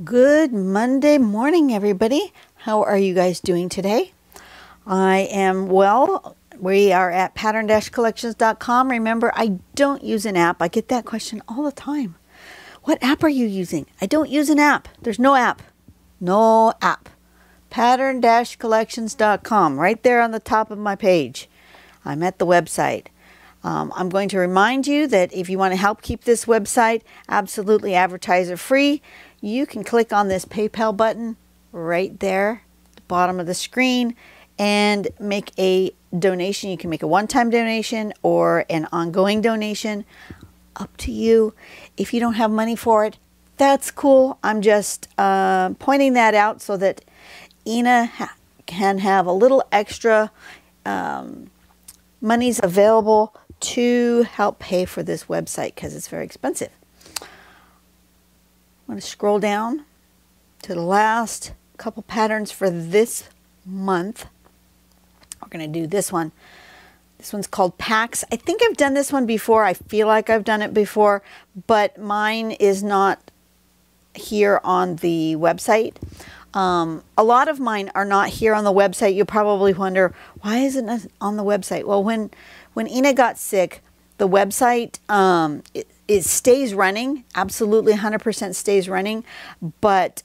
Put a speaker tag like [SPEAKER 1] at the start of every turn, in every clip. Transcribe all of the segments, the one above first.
[SPEAKER 1] Good Monday morning, everybody. How are you guys doing today? I am well. We are at pattern-collections.com. Remember, I don't use an app. I get that question all the time. What app are you using? I don't use an app. There's no app. No app. Pattern-collections.com, right there on the top of my page. I'm at the website. I'm going to remind you that if you want to help keep this website absolutely advertiser free, you can click on this PayPal button right there at the bottom of the screen and make a donation. You can make a one-time donation or an ongoing donation. Up to you. If you don't have money for it, that's cool. I'm just pointing that out so that Ina can have a little extra monies available to help pay for this website because it's very expensive. I'm going to scroll down to the last couple patterns for this month. We're going to do this one. This one's called Packs. I think I've done this one before. I feel like I've done it before, but mine is not here on the website. A lot of mine are not here on the website. You'll probably wonder, why isn't it on the website? Well, when Ina got sick, the website, it stays running, absolutely 100% stays running, but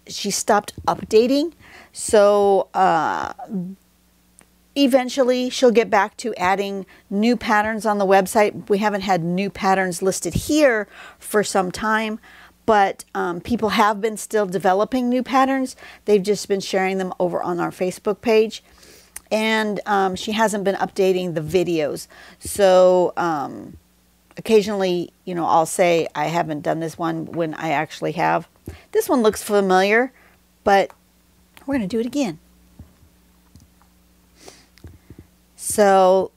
[SPEAKER 1] she stopped updating. So eventually she'll get back to adding new patterns on the website. We haven't had new patterns listed here for some time, but people have been still developing new patterns. They've just been sharing them over on our Facebook page. And she hasn't been updating the videos. So occasionally, you know, I'll say I haven't done this one when I actually have. This one looks familiar, but we're going to do it again. So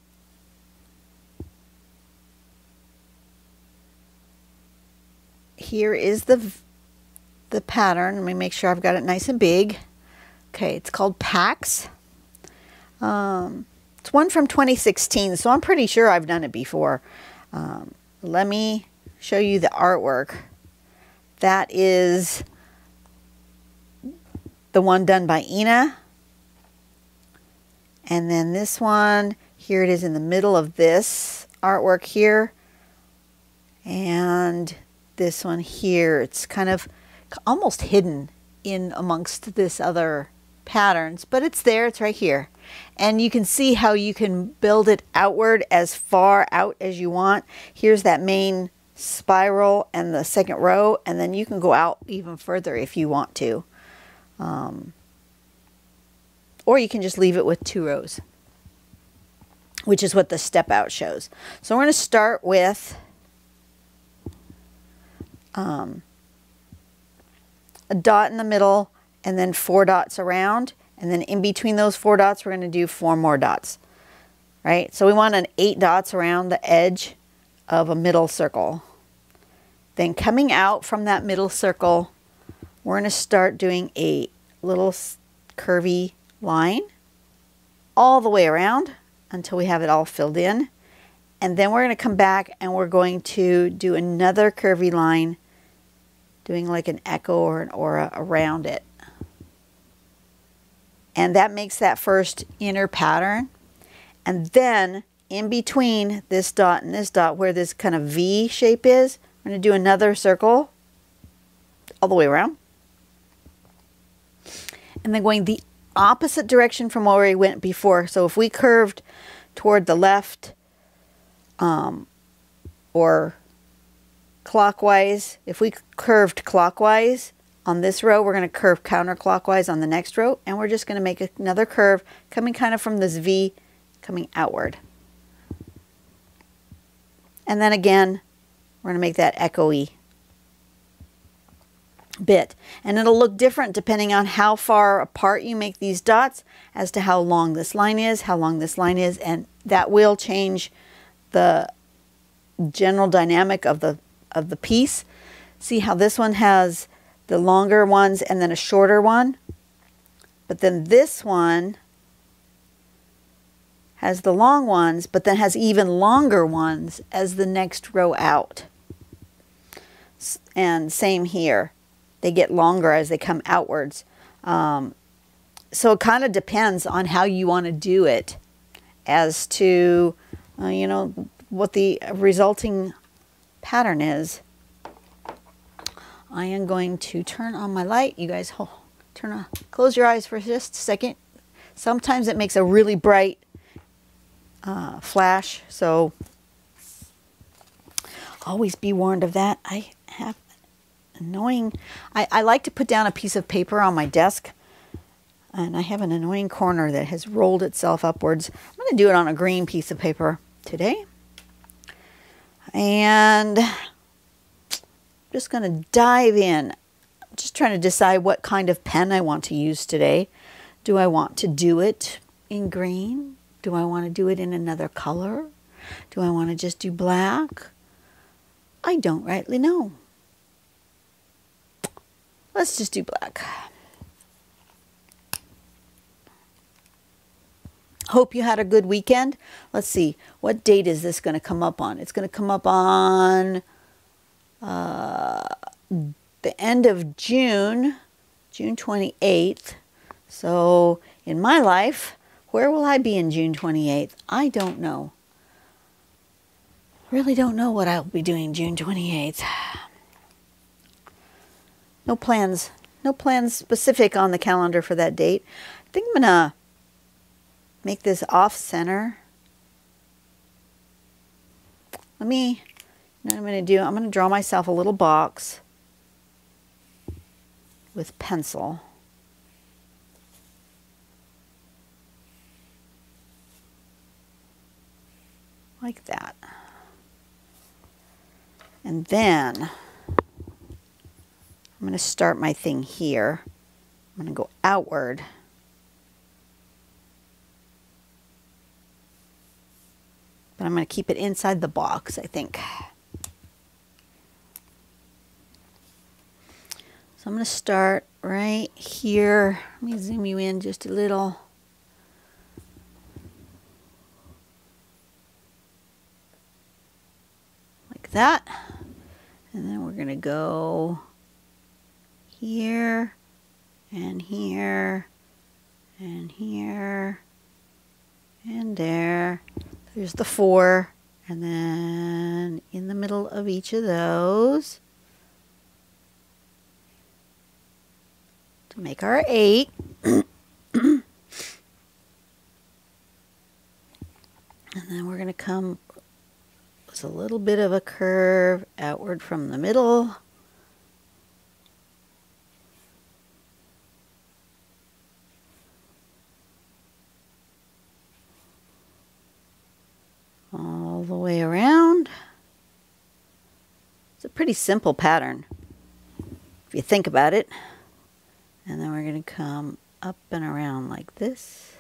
[SPEAKER 1] here is the pattern. Let me make sure I've got it nice and big. Okay, it's called Packs. It's one from 2016, so I'm pretty sure I've done it before. Let me show you the artwork. That is the one done by Ina. And then this one, here it is in the middle of this artwork here. And this one here, it's kind of almost hidden in amongst this other patterns, but it's there, it's right here. And you can see how you can build it outward as far out as you want. Here's that main spiral and the second row, and then you can go out even further if you want to. Or you can just leave it with 2 rows, which is what the step out shows. So we're going to start with a dot in the middle and then 4 dots around. And then in between those 4 dots, we're going to do 4 more dots, right? So we want an 8 dots around the edge of a middle circle. Then coming out from that middle circle, we're going to start doing a little curvy line all the way around until we have it all filled in. And then we're going to come back and we're going to do another curvy line, doing like an echo or an aura around it. And that makes that first inner pattern. And then in between this dot and this dot, where this kind of V shape is, we're going to do another circle all the way around. And then going the opposite direction from where we went before. So if we curved toward the left or clockwise, if we curved clockwise, on this row, we're going to curve counterclockwise on the next row, and we're just going to make another curve coming kind of from this V coming outward. And then again, we're going to make that echoey bit. And it'll look different depending on how far apart you make these dots as to how long this line is, and that will change the general dynamic of the piece. See how this one has the longer ones and then a shorter one, but then this one has the long ones, but then has even longer ones as the next row out. And same here. they get longer as they come outwards. So it kind of depends on how you want to do it as to, you know, what the resulting pattern is. I am going to turn on my light. You guys close your eyes for just a second. Sometimes it makes a really bright flash, so always be warned of that. I have annoying, I like to put down a piece of paper on my desk, and I have an annoying corner that has rolled itself upwards. I'm going to do it on a green piece of paper today. And I'm just going to dive in. I'm just trying to decide what kind of pen I want to use today. Do I want to do it in green? Do I want to do it in another color? Do I want to just do black? I don't rightly know. Let's just do black. Hope you had a good weekend. Let's see, what date is this going to come up on? It's going to come up on the end of June, June 28th. So in my life, where will I be in June 28th? I don't know. Really don't know what I'll be doing June 28th. No plans. No plans specific on the calendar for that date. I think I'm going to make this off center. You know what I'm going to do? I'm going to draw myself a little box with pencil. Like that. And then I'm going to start my thing here. I'm going to go outward. But I'm going to keep it inside the box, I think. So I'm going to start right here. Let me zoom you in just a little. Like that. And then we're going to go here and here and here and there. There's the 4, and then in the middle of each of those to make our 8. And then we're going to come with a little bit of a curve outward from the middle. All the way around. It's a pretty simple pattern if you think about it. And then we're going to come up and around like this.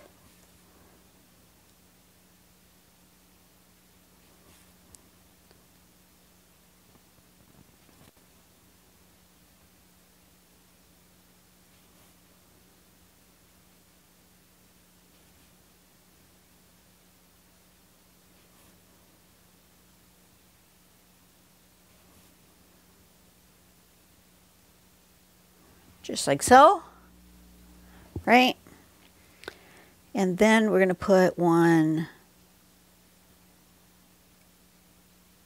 [SPEAKER 1] Just like so, right? And then we're going to put one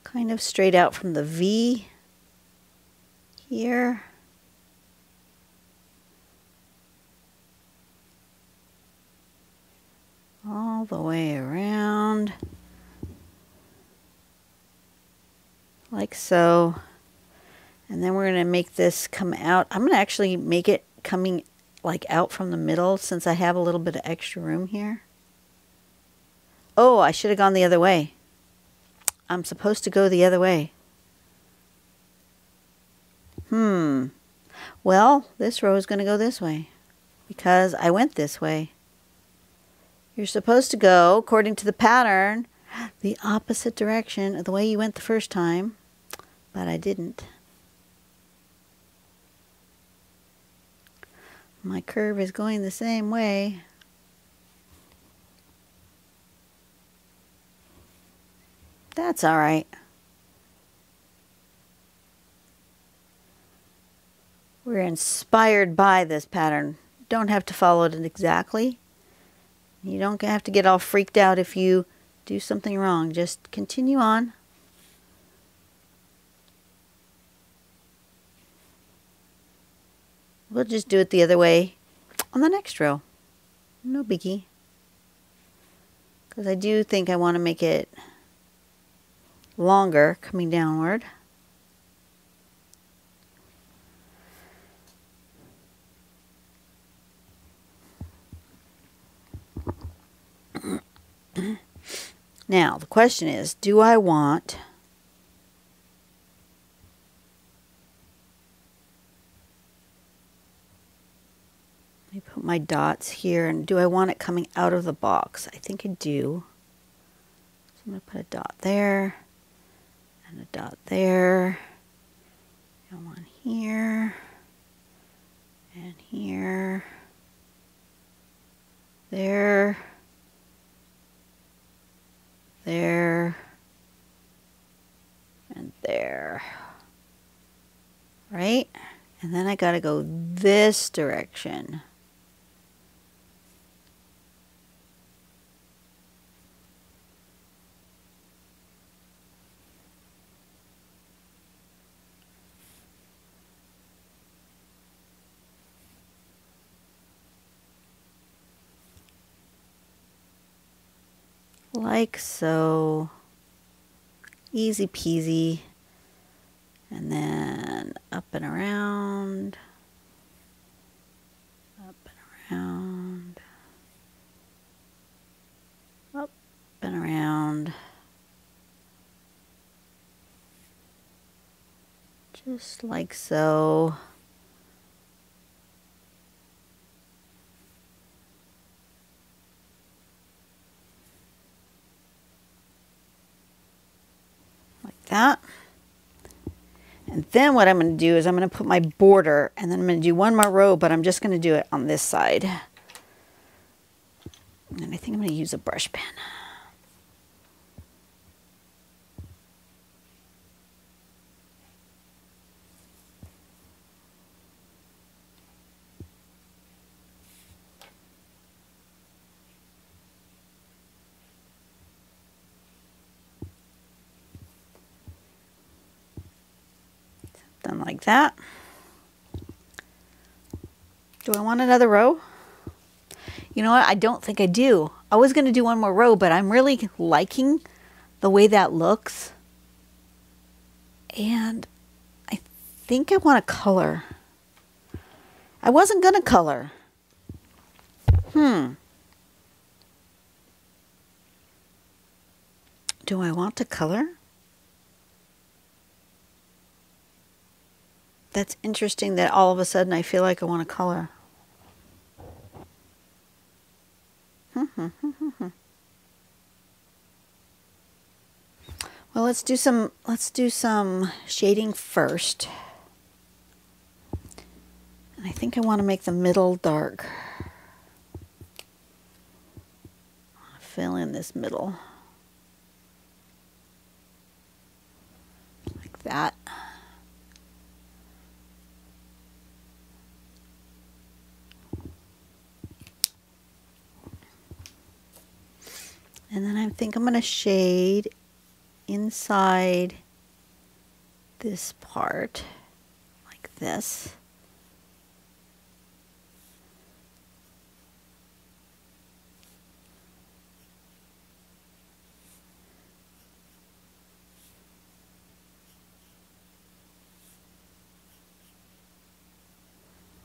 [SPEAKER 1] kind of straight out from the V here. All the way around, like so. And then we're going to make this come out. I'm going to actually make it coming like out from the middle since I have a little bit of extra room here. Oh, I should have gone the other way. I'm supposed to go the other way. Well, this row is going to go this way because I went this way. You're supposed to go, according to the pattern, the opposite direction of the way you went the first time, but I didn't. My curve is going the same way. That's all right. We're inspired by this pattern. Don't have to follow it exactly. You don't have to get all freaked out if you do something wrong. Just continue on. We'll just do it the other way on the next row. No biggie. Because I do think I want to make it longer coming downward. Now, the question is, do I want let me put my dots here, and do I want it coming out of the box? I think I do. So I'm going to put a dot there, and a dot there, and one here, and here, there, there, and there. Right? And then I got to go this direction. Like so. Easy peasy. And then up and around. Up and around. Up and around. Just like so. That. And then what I'm going to do is I'm going to put my border, and then I'm going to do one more row, but I'm just going to do it on this side. And I think I'm going to use a brush pen. Something like that. Do I want another row? You know what? I don't think I do. I was going to do one more row, but I'm really liking the way that looks. And I think I want to color. I wasn't going to color. Do I want to color? That's interesting that all of a sudden I feel like I want to color. Well, let's do some shading first. And I think I want to make the middle dark. I want to fill in this middle. Like that. And then I think I'm going to shade inside this part, like this.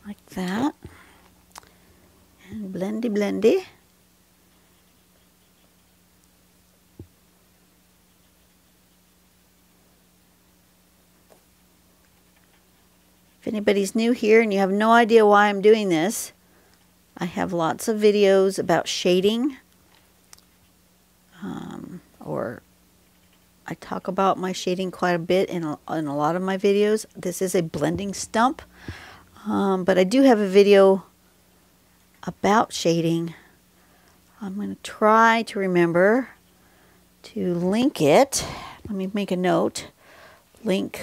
[SPEAKER 1] Like that. And blendy, blendy. If anybody's new here and you have no idea why I'm doing this, I have lots of videos about shading, or I talk about my shading quite a bit in a lot of my videos. This is a blending stump, but I do have a video about shading. I'm going to try to remember to link it. Let me make a note. Link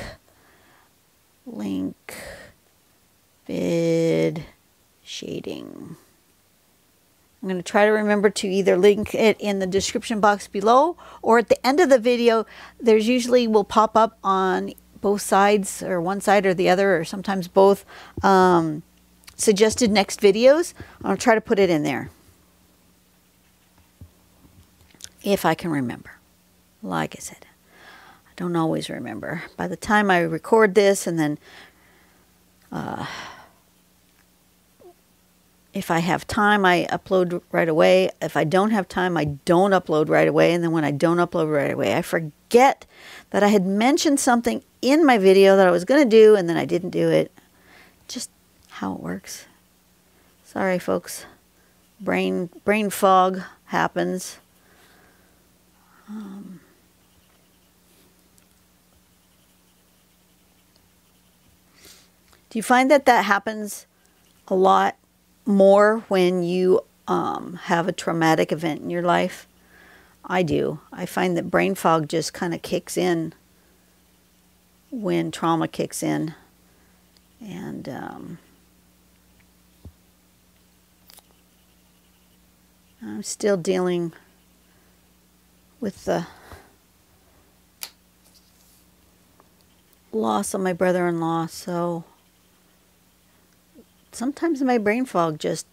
[SPEAKER 1] shading. I'm going to try to remember to either link it in the description box below or at the end of the video. There's usually will pop up on both sides, or one side or the other, or sometimes both, suggested next videos. I'll try to put it in there if I can remember. Like I said, I don't always remember. By the time I record this, and then if I have time, I upload right away. If I don't have time, I don't upload right away. And then when I don't upload right away, I forget that I had mentioned something in my video that I was going to do, and then I didn't do it. Just how it works. Sorry, folks. Brain fog happens. Do you find that happens a lot more when you have a traumatic event in your life? I do. I find that brain fog just kind of kicks in when trauma kicks in. And I'm still dealing with the loss of my brother-in-law, so sometimes my brain fog just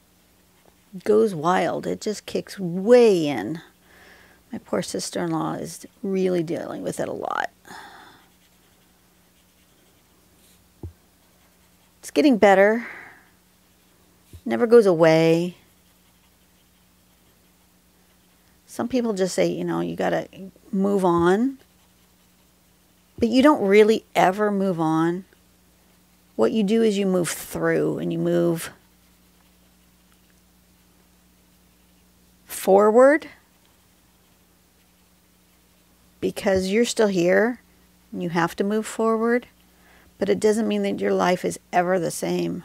[SPEAKER 1] goes wild. It just kicks way in. My poor sister-in-law is really dealing with it a lot. It's getting better. Never goes away. Some people just say, you know, you got to move on. But you don't really ever move on. What you do is you move through, and you move forward because you're still here and you have to move forward. But it doesn't mean that your life is ever the same.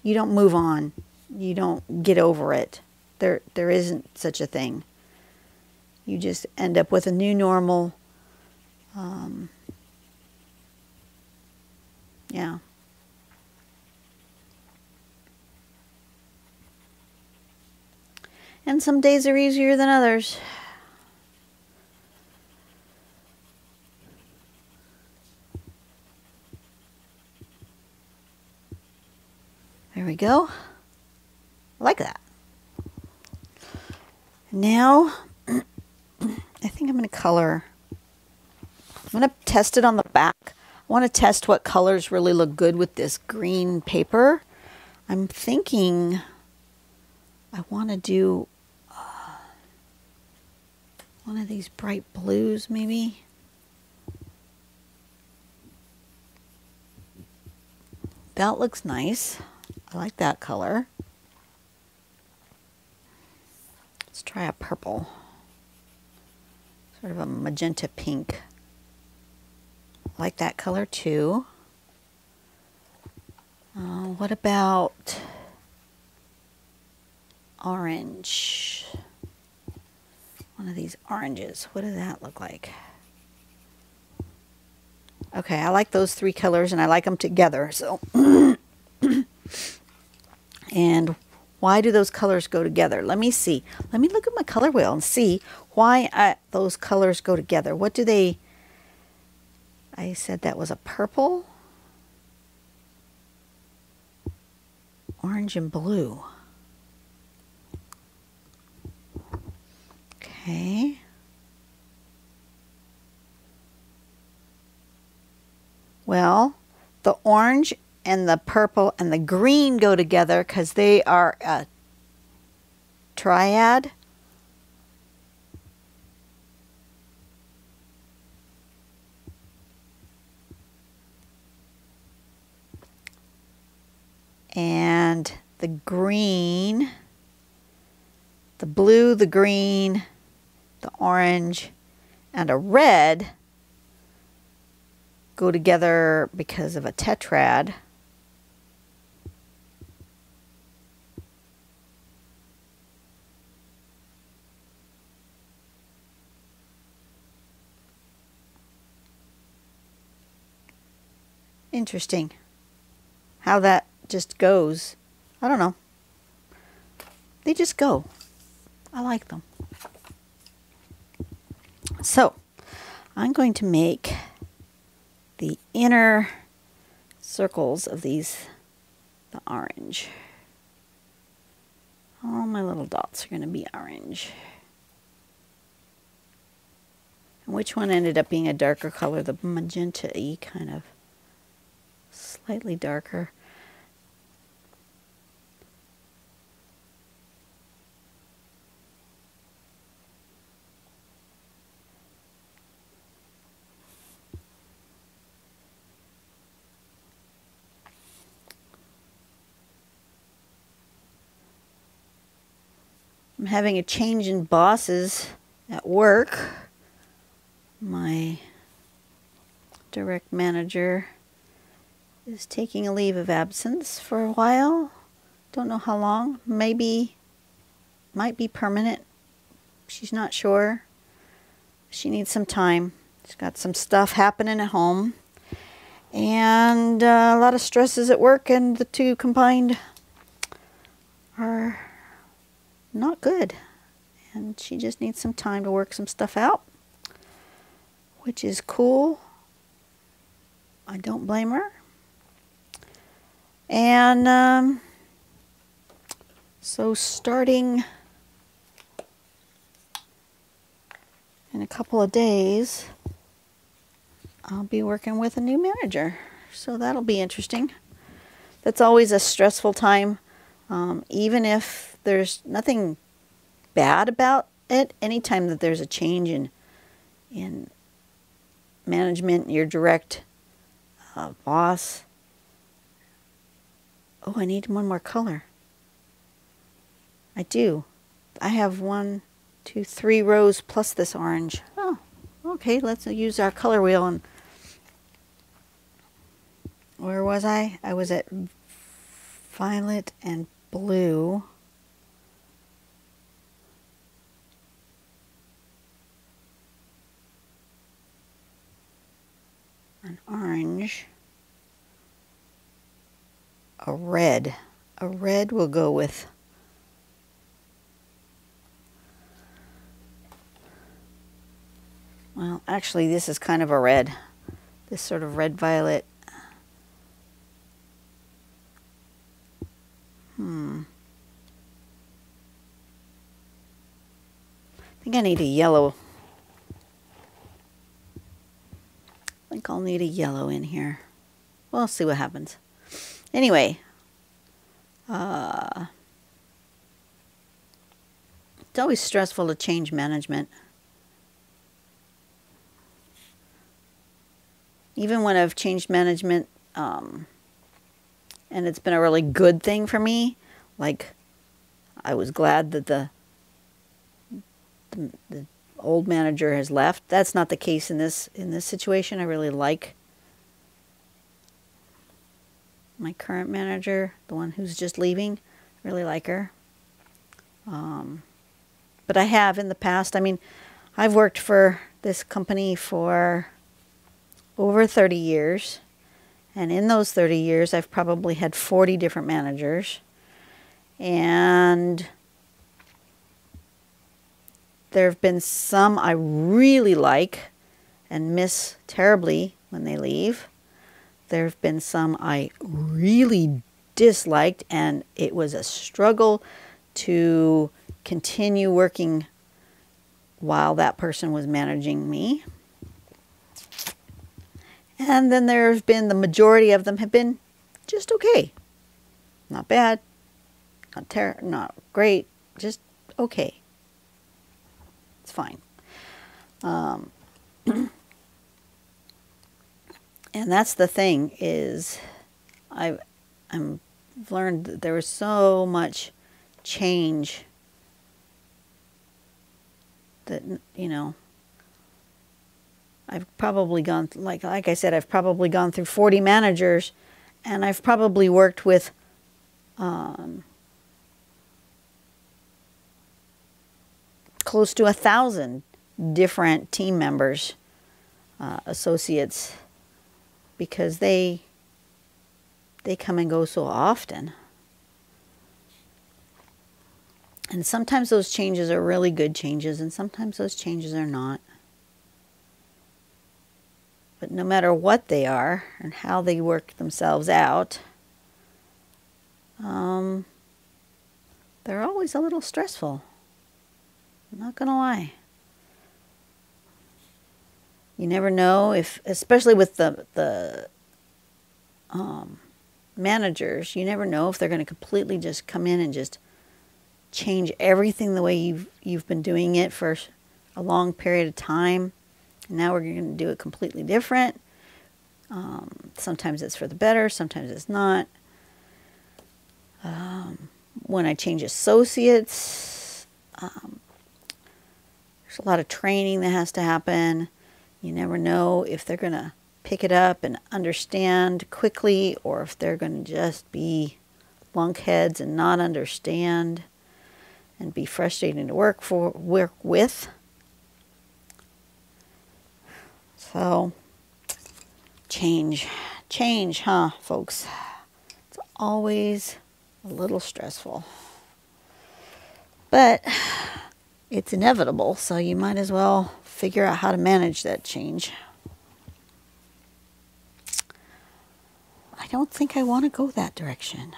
[SPEAKER 1] You don't move on. You don't get over it. There isn't such a thing. You just end up with a new normal. Yeah. And some days are easier than others. There we go. I like that. Now, I think I'm going to color. I'm going to test it on the back. I want to test what colors really look good with this green paper. I'm thinking I want to do one of these bright blues, maybe. That looks nice. I like that color. Let's try a purple. Sort of a magenta pink. I like that color too. What about orange? One of these oranges. What does that look like? Okay, I like those three colors, and I like them together. So, and why do those colors go together? Let me see. Let me look at my color wheel and see why those colors go together. What do they... I said that was a purple, orange, and blue. Okay. Well, the orange and the purple and the green go together because they are a triad. And the green, the blue, the green, the orange, and a red go together because of a tetrad. Interesting how that just goes. I don't know. they just go. I like them. So I'm going to make the inner circles of these the orange. All my little dots are going to be orange. And which one ended up being a darker color? The magenta-y kind of, slightly darker. I'm having a change in bosses at work. My direct manager is taking a leave of absence for a while. Don't know how long. Maybe, might be permanent. She's not sure. She needs some time. She's got some stuff happening at home. And a lot of stresses at work, and the two combined are not good. And she just needs some time to work some stuff out, which is cool. I don't blame her. And so starting in a couple of days, I'll be working with a new manager. So that'll be interesting. That's always a stressful time, even if there's nothing bad about it. Anytime that there's a change in management, your direct boss. Oh, I need one more color. I do. I have 1, 2, 3 rows plus this orange. Oh, okay. Let's use our color wheel. And where was I? I was at violet and blue. An orange, a red. A red will go with well, actually this is kind of a red. This sort of red violet. I think I need a yellow. I think I'll need a yellow in here. We'll see what happens. Anyway, it's always stressful to change management. Even when I've changed management, and it's been a really good thing for me, like I was glad that the old manager has left. That's not the case in this situation. I really like my current manager, the one who's just leaving. I really like her. But I have in the past. I mean, I've worked for this company for over 30 years. And in those 30 years, I've probably had 40 different managers. And there have been some I really like and miss terribly when they leave. There have been some I really disliked, and it was a struggle to continue working while that person was managing me. And then there have been, the majority of them have been just okay. Not bad, not great, just okay. It's fine. And that's the thing, is I've learned that there was so much change that, you know, I've probably gone, like I said, I've probably gone through 40 managers, and I've probably worked with close to 1,000 different team members, associates, because they come and go so often. And sometimes those changes are really good changes, and sometimes those changes are not. But no matter what they are and how they work themselves out, they're always a little stressful. I'm not gonna lie. You never know if, especially with the managers, you never know if they're going to completely just come in and just change everything the way you've been doing it for a long period of time. And now we're going to do it completely different. Sometimes it's for the better, sometimes it's not. When I change associates, there's a lot of training that has to happen. You never know if they're going to pick it up and understand quickly, or if they're going to just be lunkheads and not understand and be frustrating to work with. So, change, huh, folks? It's always a little stressful, but it's inevitable, so you might as well figure out how to manage that change. I don't think I want to go that direction.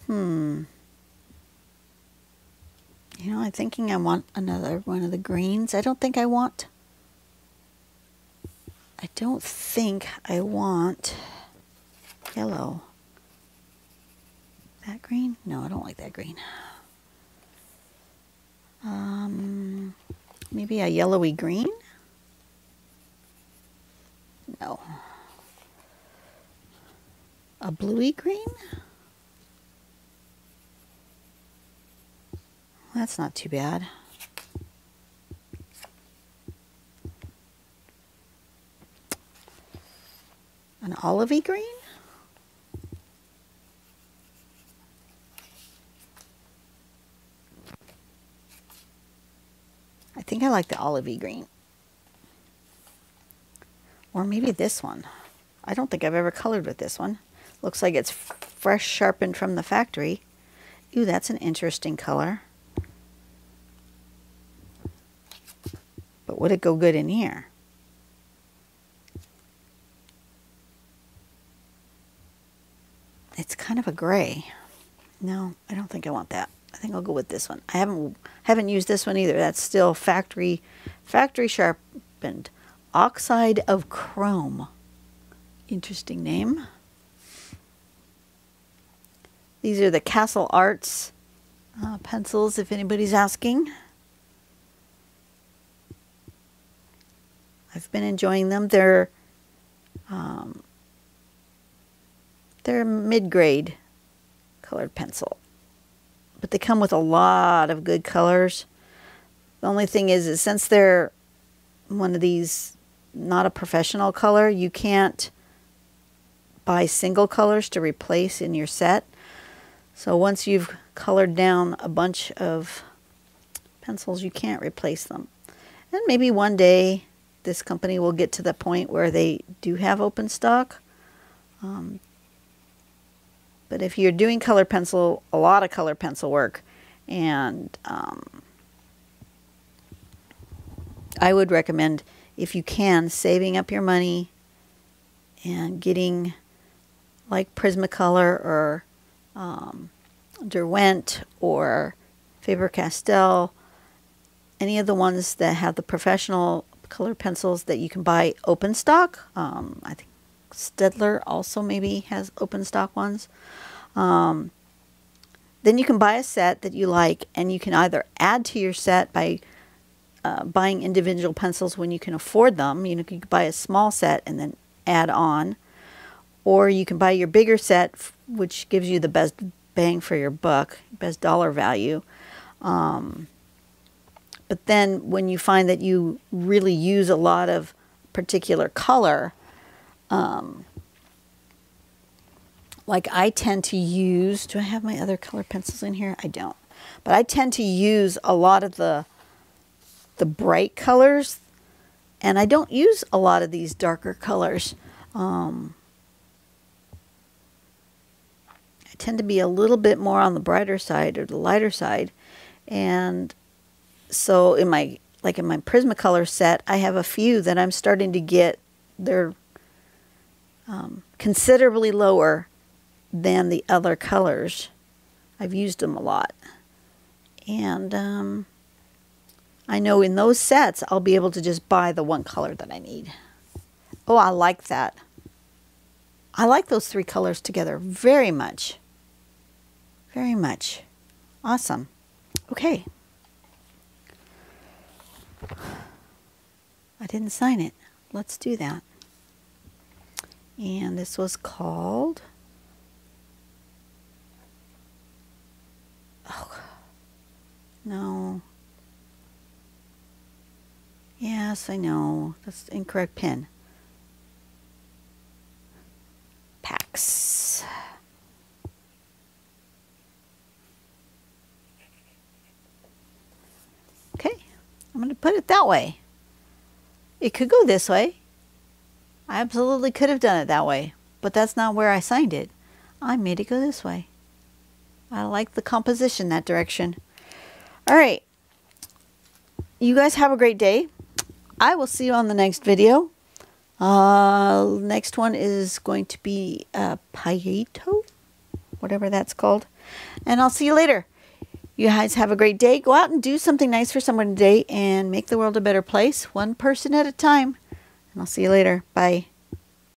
[SPEAKER 1] You know, I'm thinking I want another one of the greens. I don't think I want yellow. That green? No, I don't like that green. Maybe a yellowy green? No. A bluey green? That's not too bad. An olivey green? I think I like the olivey green. Or maybe this one. I don't think I've ever colored with this one. Looks like it's fresh sharpened from the factory. Ooh, that's an interesting color. But would it go good in here? It's kind of a gray. No, I don't think I want that. I think I'll go with this one. I haven't used this one either. That's still factory sharpened. Oxide of Chrome. Interesting name. These are the Castle Arts pencils, if anybody's asking. I've been enjoying them. They're mid-grade colored pencil, but they come with a lot of good colors. The only thing is since they're one of these, not a professional color, you can't buy single colors to replace in your set. So once you've colored down a bunch of pencils, you can't replace them. And maybe one day this company will get to the point where they do have open stock. But if you're doing color pencil, a lot of color pencil work, and I would recommend, if you can, saving up your money and getting like Prismacolor or Derwent or Faber-Castell, any of the ones that have the professional color pencils that you can buy open stock. I think Staedtler also maybe has open stock ones. Then you can buy a set that you like, and you can either add to your set by buying individual pencils when you can afford them. You know, you can buy a small set and then add on, or you can buy your bigger set, which gives you the best bang for your buck, best dollar value. But then when you find that you really use a lot of particular color, like I tend to use, do I have my other color pencils in here? I don't. But I tend to use a lot of the bright colors, and I don't use a lot of these darker colors. I tend to be a little bit more on the brighter side or the lighter side. And so in my Prismacolor set, I have a few that I'm starting to get. They're considerably lower than the other colors. I've used them a lot. And I know in those sets, I'll be able to just buy the one color that I need. Oh, I like that. I like those three colors together very much. Very much. Awesome. Okay. I didn't sign it. Let's do that. And this was called... Oh, no. Yes, I know. That's the incorrect pen. Pax. Okay, I'm going to put it that way. It could go this way. I absolutely could have done it that way, but that's not where I signed it. I made it go this way. I like the composition that direction. All right. You guys have a great day. I will see you on the next video. Next one is going to be Payeto, whatever that's called. And I'll see you later. You guys have a great day. Go out and do something nice for someone today and make the world a better place, one person at a time. And I'll see you later. Bye.